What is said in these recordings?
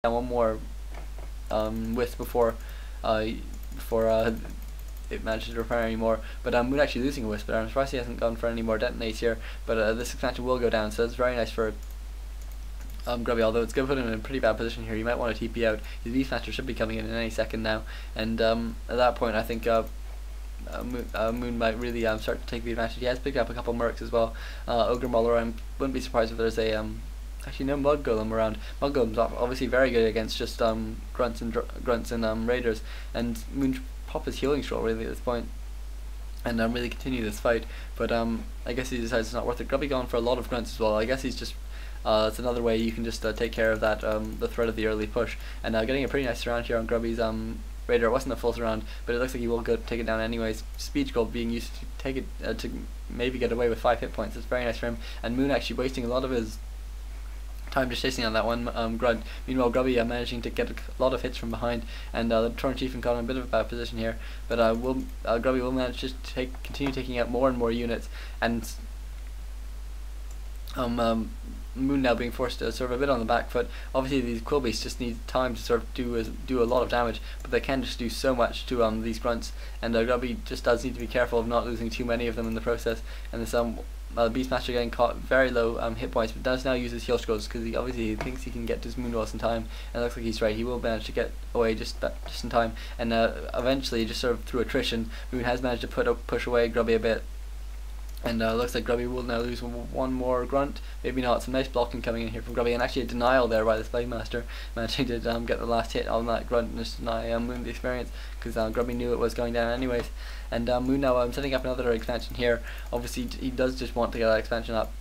down one more wisp before it manages to repair anymore. But Moon actually losing a wisp, but I'm surprised he hasn't gone for any more detonates here. But this expansion will go down, so it's very nice for Grubby, although it's going to put him in a pretty bad position here. You might want to TP out. His beastmaster should be coming in any second now, and at that point I think Moon might really start to take the advantage. He has picked up a couple mercs as well. Ogre Mauler, I wouldn't be surprised if there's a actually no Mud Golem around. Mud Golem's obviously very good against just grunts and raiders, and Moon pop his healing scroll really at this point and really continue this fight. But I guess he decides it's not worth it. Grubby gone for a lot of grunts as well. I guess he's just it's another way you can just take care of that the threat of the early push, and getting a pretty nice surround here on Grubby's raider. It wasn't a full surround, but it looks like he will go take it down anyways. Speech gold being used to take it to maybe get away with 5 hit points. It's very nice for him, and Moon actually wasting a lot of his time just chasing on that one grunt. Meanwhile, Grubby managing to get a lot of hits from behind, and the Torrent Chieftain caught in a bit of a bad position here. But Grubby will manage to continue taking out more and more units, and Moon now being forced to sort of a bit on the back foot. Obviously these Quillbeasts just need time to sort of do a lot of damage, but they can just do so much to these grunts, and Grubby just does need to be careful of not losing too many of them in the process. And this Beastmaster getting caught very low hit points, but does now use his heal scrolls because he obviously thinks he can get to his Moonwalls in time, and it looks like he's right. He will manage to get away just in time, and eventually, just sort of through attrition, Moon has managed to push away Grubby a bit. And looks like Grubby will now lose one more grunt. Maybe not. Some nice blocking coming in here from Grubby, and actually a denial there by this beastmaster, managing to get the last hit on that grunt and just deny Moon the experience, because Grubby knew it was going down anyways. And Moon now setting up another expansion here. Obviously he does just want to get that expansion up.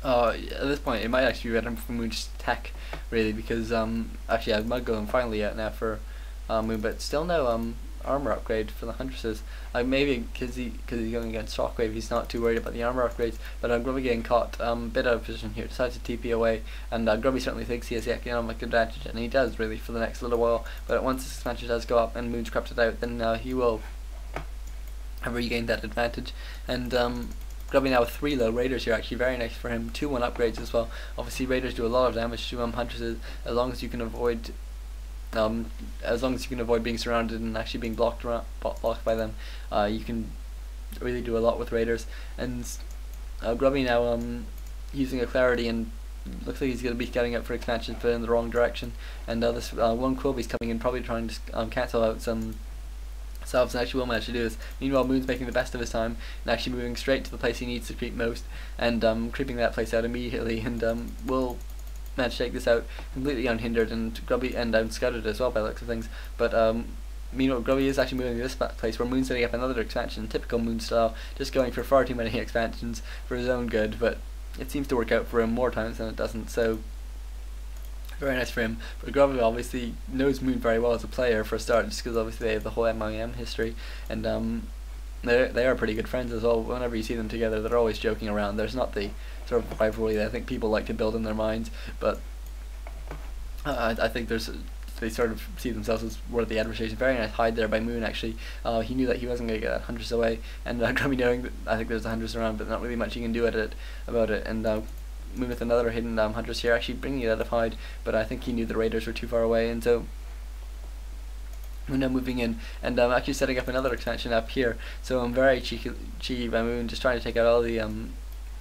At this point it might actually be better for Moon just tech really, because actually I have Mud Golem finally out now for Moon, but still no armor upgrade for the Huntresses. Maybe because he's going against Shockwave, he's not too worried about the armor upgrades. But Grubby getting caught a bit out of position here, decides to TP away, and Grubby certainly thinks he has the economic advantage, and he does really for the next little while. But once this expansion does go up and Moon's crept it out, then he will have regained that advantage. And Grubby now with 3 low raiders here, actually very nice for him. 2-1 upgrades as well. Obviously raiders do a lot of damage to Huntresses, as long as you can avoid being surrounded and actually being blocked by them. You can really do a lot with raiders. And Grubby now using a clarity, and looks like he's going to be getting up for expansions, but in the wrong direction. And this one Quillbeast coming in, probably trying to cancel out some selves, and actually will manage to do this. Meanwhile, Moon's making the best of his time and actually moving straight to the place he needs to creep most, and creeping that place out immediately, and will manage to take this out completely unhindered, and Grubby and scouted as well by the looks of things. But meanwhile, Grubby is actually moving to this place where Moon's setting up another expansion, typical Moon style, just going for far too many expansions for his own good, but it seems to work out for him more times than it doesn't, so very nice for him. But Grubby obviously knows Moon very well as a player for a start, just because obviously they have the whole MIM history, and they are pretty good friends as well. Whenever you see them together, they're always joking around. There's not the sort of rivalry that I think people like to build in their minds, but I think they sort of see themselves as worthy adversaries. Very nice hide there by Moon actually. He knew that he wasn't going to get Huntress away, and Grubby knowing that I think there's a Huntress around, but not really much he can do about it. And Moon with another hidden Huntress here, actually bringing it out of hide, but I think he knew the raiders were too far away, and so Moon now moving in, and actually setting up another expansion up here. So I'm very cheeky by Moon, just trying to take out all the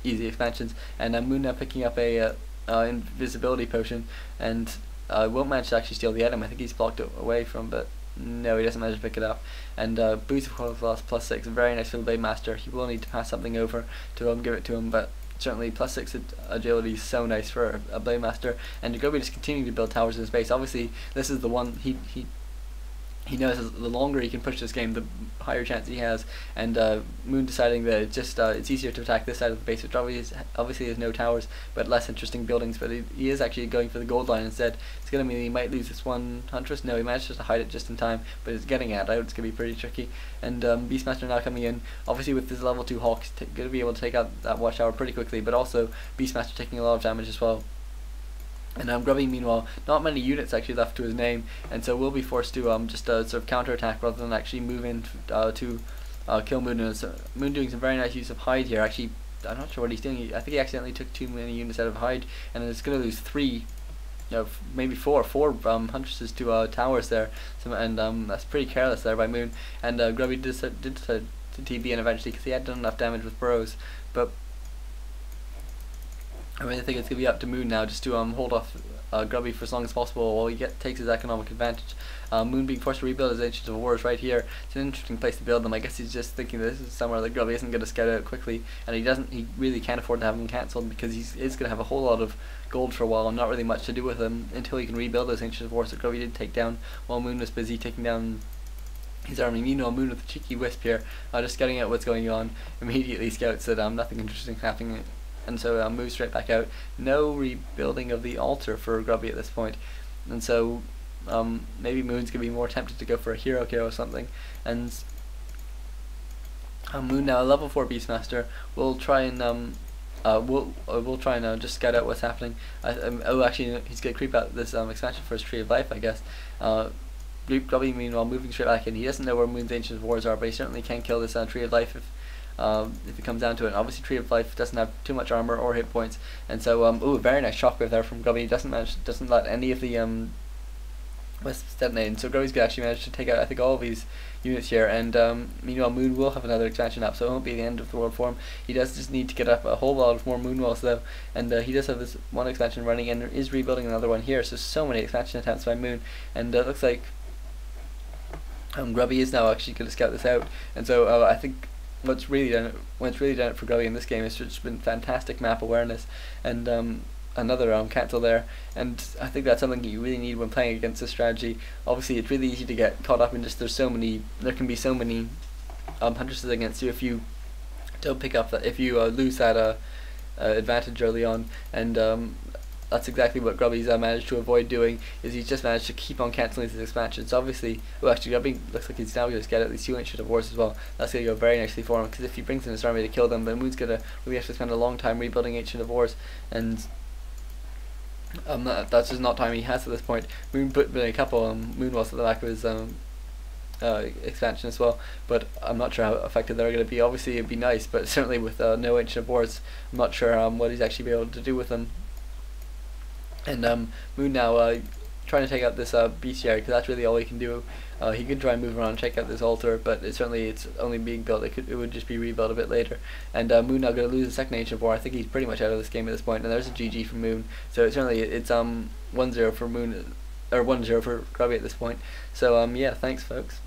easy expansions, and Moon now picking up a invisibility potion, and won't manage to actually steal the item. I think he's blocked it away from, but no, he doesn't manage to pick it up. And boost of Quality Loss +6, very nice for the beastmaster. He will need to pass something over to give it to him, but certainly +6 agility is so nice for a beastmaster. And Grubby just continuing to build towers in his base. Obviously this is the one he knows the longer he can push this game, the higher chance he has. And Moon deciding that it's easier to attack this side of the base, which obviously has no towers, but less interesting buildings. But he is actually going for the gold line instead. It's going to mean he might lose this one Huntress. No, he managed to hide it just in time, but it's getting out. It's going to be pretty tricky. And Beastmaster now coming in, obviously with this level 2 Hawk, he's going to be able to take out that watchtower pretty quickly, but also Beastmaster taking a lot of damage as well. And Grubby, meanwhile, not many units actually left to his name, and so we'll be forced to just sort of counter-attack rather than actually move in to kill Moon. And so Moon doing some very nice use of hide here. Actually, I'm not sure what he's doing. I think he accidentally took too many units out of hide, and it's going to lose 3 maybe four huntresses to towers there, and that's pretty careless there by Moon. And Grubby did to TB and eventually, because he had done enough damage with burrows, but I really think it's going to be up to Moon now just to hold off Grubby for as long as possible while he takes his economic advantage. Moon being forced to rebuild his Ancients of Wars right here. It's an interesting place to build them. I guess he's just thinking this is somewhere that Grubby isn't going to scout out quickly, and he really can't afford to have him cancelled because he is going to have a whole lot of gold for a while and not really much to do with him until he can rebuild those Ancients of Wars that Grubby did take down while Moon was busy taking down his army. Meanwhile, Moon with a cheeky wisp here, just scouting out what's going on, immediately scouts that nothing interesting happening, and so moves straight back out. No rebuilding of the altar for Grubby at this point, and so maybe Moon's gonna be more tempted to go for a hero kill or something. And Moon now, a level 4 beastmaster, will try and we'll try and just scout out what's happening. Oh, actually, he's gonna creep out this expansion for his Tree of Life, I guess. Grubby, meanwhile, moving straight back in. He doesn't know where Moon's Ancient Wars are, but he certainly can kill this Tree of Life if it comes down to it. And obviously, Tree of Life doesn't have too much armor or hit points, and so ooh, very nice shockwave there from Grubby. Doesn't let any of the wisps detonate, and so Grubby's gonna actually manage to take out I think all of these units here. And meanwhile, Moon will have another expansion up, so it won't be the end of the world for him. He does just need to get up a whole lot of more moon walls though, and he does have this one expansion running and is rebuilding another one here. So many expansion attempts by Moon, and it looks like Grubby is now actually going to scout this out. And so I think what's really done it for Grubby in this game is just been fantastic map awareness and another cancel there. And I think that's something you really need when playing against this strategy. Obviously, it's really easy to get caught up in just there can be so many huntresses against you if you don't pick up that, if you lose that advantage early on. And that's exactly what Grubby's managed to avoid doing, is he's just managed to keep on cancelling his expansions. Obviously, well, actually Grubby looks like he's now going to get at least 2 Ancient of Wars as well. That's going to go very nicely for him, because if he brings in his army to kill them, then Moon's going to really have to spend a long time rebuilding Ancient of Wars, and that's just not time he has at this point. Moon put a couple moon walls at the back of his expansion as well, but I'm not sure how effective they're going to be. Obviously it'd be nice, but certainly with no Ancient of Wars, I'm not sure what he's actually be able to do with them. And Moon now trying to take out this bestiary, because that's really all he can do. He could try and move around and check out this altar, but it's only being built. It would just be rebuilt a bit later. And Moon now going to lose the second Ancient of War. I think he's pretty much out of this game at this point. And there's a GG for Moon. So it's 1-0 for Moon, or 1-0 for Grubby at this point. So yeah, thanks folks.